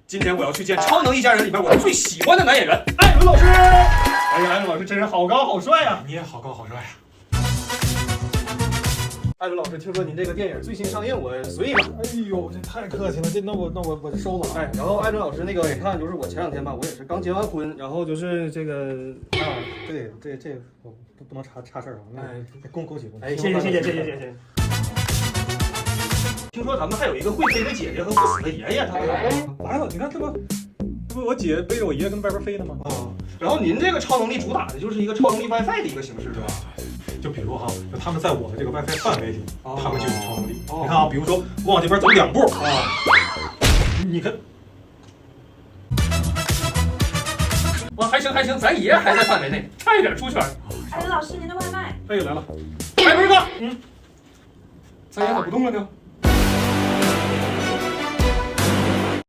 今天我要去见《超能一家人》里面我最喜欢的男演员艾伦老师。哎呀，艾伦老师真是好高好帅呀！你也好高好帅呀！艾伦老师，听说您这个电影最新上映，我随意吧。哎呦，这太客气了，那我就收了。哎，然后艾伦老师那个，你看，就是我前2天吧，我也是刚结完婚，然后就是这个啊，对，这我不能插事儿啊。哎，恭喜！哎，谢谢。听说咱们还有一个会飞的姐姐和不死的爷爷，他们来了，你看这不我姐背着我爷跟外边飞呢吗？啊。然后您这个超能力主打的就是一个超能力 WiFi 的一个形式，对吧？就比如哈，就他们在我的这个 WiFi 范围里，他们就有超能力。哦你看啊，比如说我往这边走2步啊，你看，哇，还行，咱爷还在范围内，差一点出圈。艾伦老师，您的外卖。哎，来了，哎，不是哥，咱爷咋不动了呢？